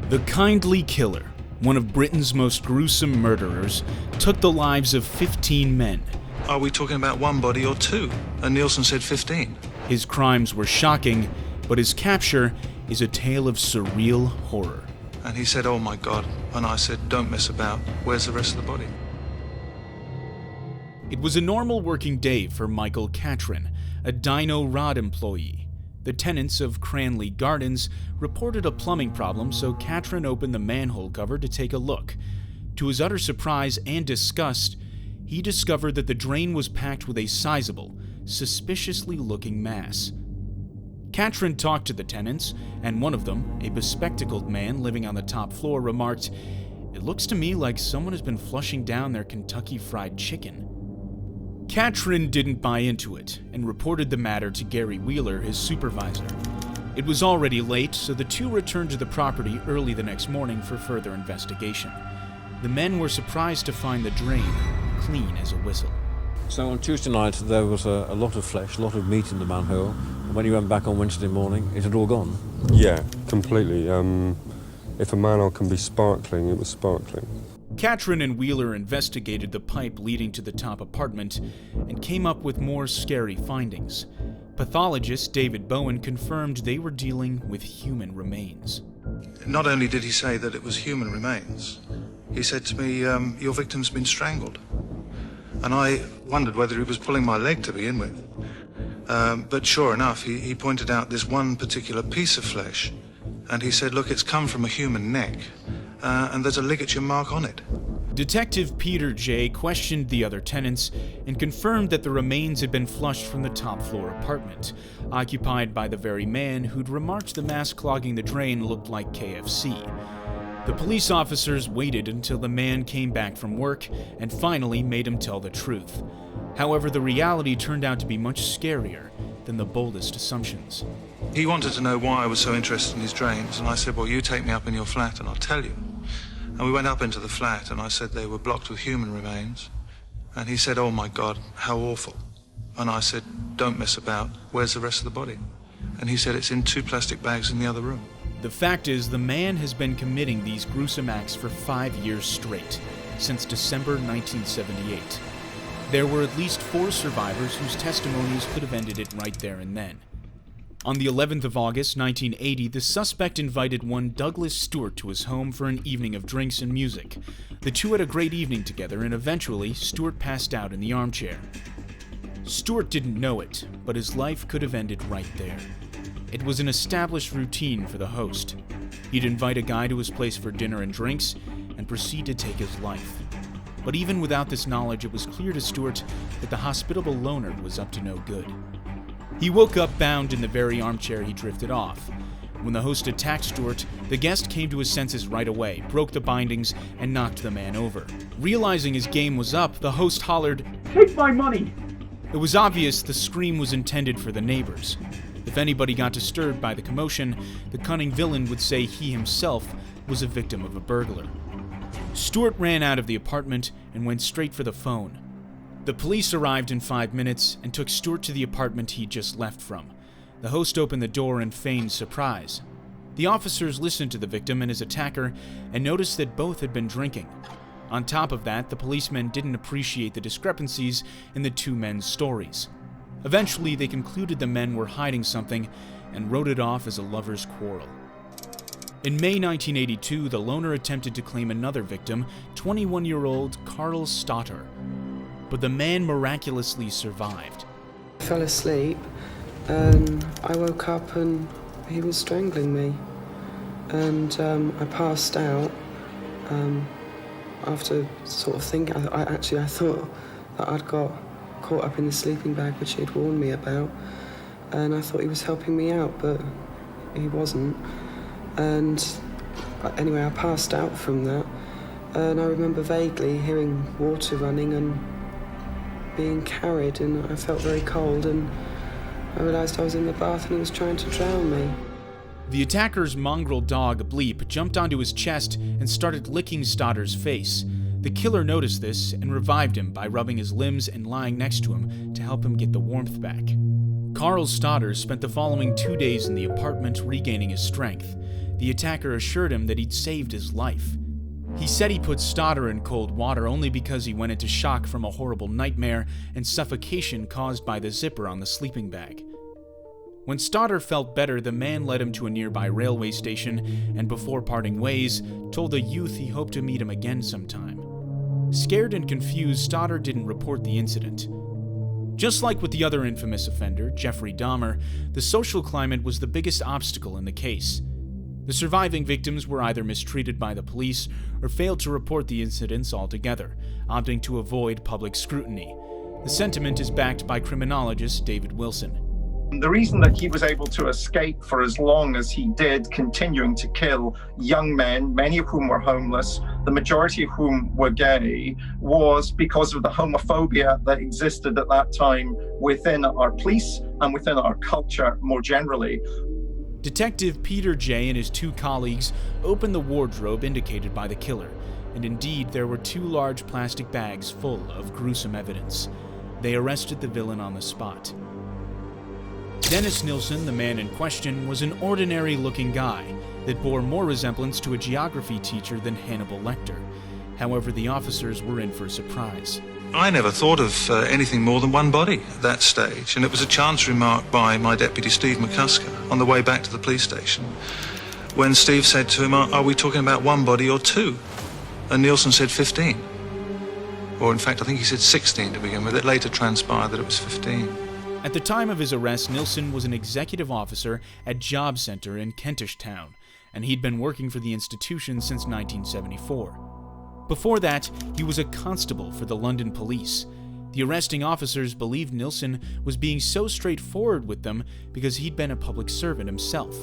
The kindly killer, one of Britain's most gruesome murderers, took the lives of 15 men. Are we talking about one body or two? And Nielsen said 15. His crimes were shocking, but his capture is a tale of surreal horror. And he said, "Oh my God." And I said, "Don't mess about. Where's the rest of the body?" It was a normal working day for Michael Catron, a Dino Rod employee. The tenants of Cranley Gardens reported a plumbing problem, so Catron opened the manhole cover to take a look. To his utter surprise and disgust, he discovered that the drain was packed with a sizable, suspiciously looking mass. Catron talked to the tenants, and one of them, a bespectacled man living on the top floor, remarked, "It looks to me like someone has been flushing down their Kentucky Fried Chicken." Catron didn't buy into it and reported the matter to Gary Wheeler, his supervisor. It was already late, so the two returned to the property early the next morning for further investigation. The men were surprised to find the drain clean as a whistle. So on Tuesday night there was a lot of flesh, a lot of meat in the manhole. And when you went back on Wednesday morning, it had all gone? Yeah, completely. If a manhole can be sparkling, it was sparkling. Catron and Wheeler investigated the pipe leading to the top apartment and came up with more scary findings. Pathologist David Bowen confirmed they were dealing with human remains. Not only did he say that it was human remains, he said to me, "Your victim's been strangled." And I wondered whether he was pulling my leg to begin with. But sure enough, he pointed out this one particular piece of flesh, and he said, "Look, it's come from a human neck, and there's a ligature mark on it." Detective Peter J. questioned the other tenants and confirmed that the remains had been flushed from the top floor apartment, occupied by the very man who'd remarked the mass clogging the drain looked like KFC. The police officers waited until the man came back from work and finally made him tell the truth. However, the reality turned out to be much scarier than the boldest assumptions. He wanted to know why I was so interested in his drains, and I said, "Well, you take me up in your flat and I'll tell you." And we went up into the flat, and I said they were blocked with human remains. And he said, "Oh my God, how awful." And I said, "Don't mess about. Where's the rest of the body?" And he said, "It's in 2 plastic bags in the other room." The fact is, the man has been committing these gruesome acts for 5 years straight, since December 1978. There were at least 4 survivors whose testimonies could have ended it right there and then. On the 11th of August, 1980, the suspect invited one Douglas Stewart to his home for an evening of drinks and music. The two had a great evening together, and eventually, Stewart passed out in the armchair. Stewart didn't know it, but his life could have ended right there. It was an established routine for the host. He'd invite a guy to his place for dinner and drinks, and proceed to take his life. But even without this knowledge, it was clear to Stewart that the hospitable loner was up to no good. He woke up bound in the very armchair he drifted off. When the host attacked Stewart, the guest came to his senses right away, broke the bindings, and knocked the man over. Realizing his game was up, the host hollered, "Take my money!" It was obvious the scream was intended for the neighbors. If anybody got disturbed by the commotion, the cunning villain would say he himself was a victim of a burglar. Stewart ran out of the apartment and went straight for the phone. The police arrived in 5 minutes and took Stewart to the apartment he'd just left from. The host opened the door and feigned surprise. The officers listened to the victim and his attacker and noticed that both had been drinking. On top of that, the policemen didn't appreciate the discrepancies in the two men's stories. Eventually, they concluded the men were hiding something and wrote it off as a lover's quarrel. In May 1982, the loner attempted to claim another victim, 21-year-old Carl Stotter. But the man miraculously survived. I fell asleep and I woke up and he was strangling me. And I passed out after sort of thinking. I thought that I'd got caught up in the sleeping bag which he'd warned me about. And I thought he was helping me out, but he wasn't. And anyway, I passed out from that. And I remember vaguely hearing water running and being carried, and I felt very cold, and I realized I was in the bath and he was trying to drown me. The attacker's mongrel dog, Bleep, jumped onto his chest and started licking Stotter's face. The killer noticed this and revived him by rubbing his limbs and lying next to him to help him get the warmth back. Carl Stotter spent the following 2 days in the apartment regaining his strength. The attacker assured him that he'd saved his life. He said he put Stoddard in cold water only because he went into shock from a horrible nightmare and suffocation caused by the zipper on the sleeping bag. When Stoddard felt better, the man led him to a nearby railway station and, before parting ways, told the youth he hoped to meet him again sometime. Scared and confused, Stoddard didn't report the incident. Just like with the other infamous offender, Jeffrey Dahmer, the social climate was the biggest obstacle in the case. The surviving victims were either mistreated by the police or failed to report the incidents altogether, opting to avoid public scrutiny. The sentiment is backed by criminologist David Wilson. The reason that he was able to escape for as long as he did, continuing to kill young men, many of whom were homeless, the majority of whom were gay, was because of the homophobia that existed at that time within our police and within our culture more generally. Detective Peter J. and his two colleagues opened the wardrobe indicated by the killer, and indeed there were 2 large plastic bags full of gruesome evidence. They arrested the villain on the spot. Dennis Nilsen, the man in question, was an ordinary-looking guy that bore more resemblance to a geography teacher than Hannibal Lecter. However, the officers were in for a surprise. I never thought of anything more than one body at that stage, and it was a chance remark by my deputy Steve McCusker on the way back to the police station when Steve said to him, are we talking about one body or 2? And Nielsen said 15. Or in fact, I think he said 16 to begin with. It later transpired that it was 15. At the time of his arrest, Nilsen was an executive officer at Job Center in Kentish Town, and he'd been working for the institution since 1974. Before that, he was a constable for the London police. The arresting officers believed Nilsen was being so straightforward with them because he'd been a public servant himself.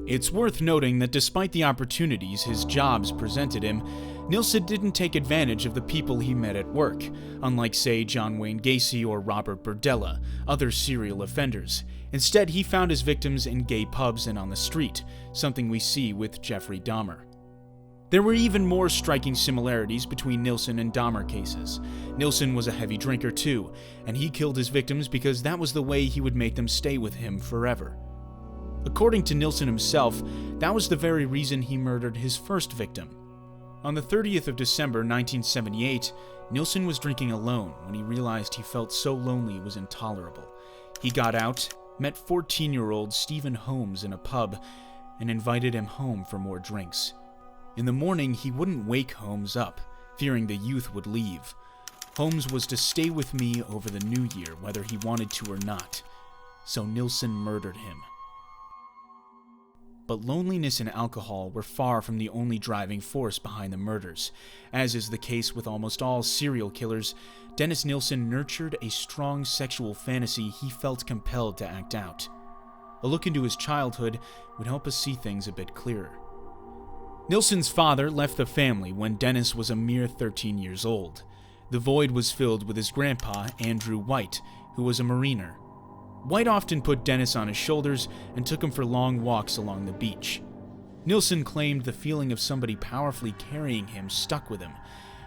It's worth noting that despite the opportunities his jobs presented him, Nilsen didn't take advantage of the people he met at work, unlike, say, John Wayne Gacy or Robert Berdella, other serial offenders. Instead, he found his victims in gay pubs and on the street, something we see with Jeffrey Dahmer. There were even more striking similarities between Nilsen and Dahmer cases. Nilsen was a heavy drinker too, and he killed his victims because that was the way he would make them stay with him forever. According to Nilsen himself, that was the very reason he murdered his first victim. On the 30th of December 1978, Nilsen was drinking alone when he realized he felt so lonely it was intolerable. He got out, met 14-year-old Stephen Holmes in a pub, and invited him home for more drinks. In the morning, he wouldn't wake Holmes up, fearing the youth would leave. Holmes was to stay with me over the new year, whether he wanted to or not. So Nilsen murdered him. But loneliness and alcohol were far from the only driving force behind the murders. As is the case with almost all serial killers, Dennis Nilsen nurtured a strong sexual fantasy he felt compelled to act out. A look into his childhood would help us see things a bit clearer. Nilsen's father left the family when Dennis was a mere 13 years old. The void was filled with his grandpa, Andrew White, who was a mariner. White often put Dennis on his shoulders and took him for long walks along the beach. Nilsen claimed the feeling of somebody powerfully carrying him stuck with him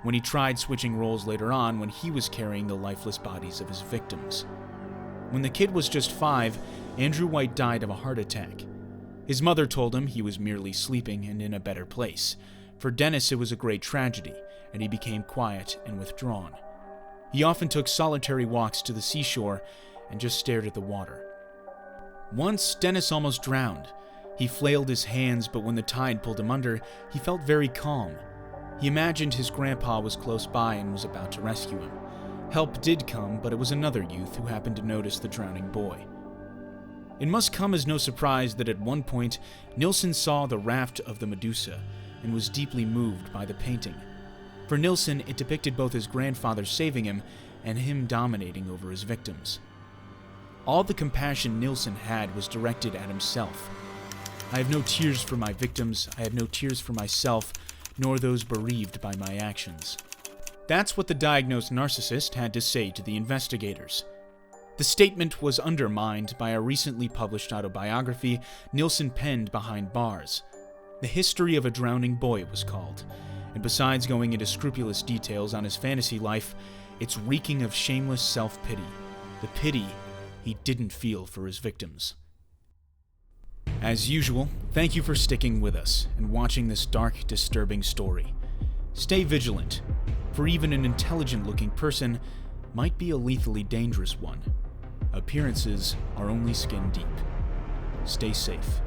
when he tried switching roles later on when he was carrying the lifeless bodies of his victims. When the kid was just 5, Andrew White died of a heart attack. His mother told him he was merely sleeping and in a better place. For Dennis, it was a great tragedy, and he became quiet and withdrawn. He often took solitary walks to the seashore and just stared at the water. Once, Dennis almost drowned. He flailed his hands, but when the tide pulled him under, he felt very calm. He imagined his grandpa was close by and was about to rescue him. Help did come, but it was another youth who happened to notice the drowning boy. It must come as no surprise that at one point, Nilsen saw the raft of the Medusa and was deeply moved by the painting. For Nilsen, it depicted both his grandfather saving him and him dominating over his victims. All the compassion Nilsen had was directed at himself. I have no tears for my victims, I have no tears for myself, nor those bereaved by my actions. That's what the diagnosed narcissist had to say to the investigators. The statement was undermined by a recently published autobiography Nilsen penned behind bars. The History of a Drowning Boy it was called, and besides going into scrupulous details on his fantasy life, it's reeking of shameless self-pity, the pity he didn't feel for his victims. As usual, thank you for sticking with us and watching this dark, disturbing story. Stay vigilant, for even an intelligent-looking person might be a lethally dangerous one. Appearances are only skin deep. Stay safe.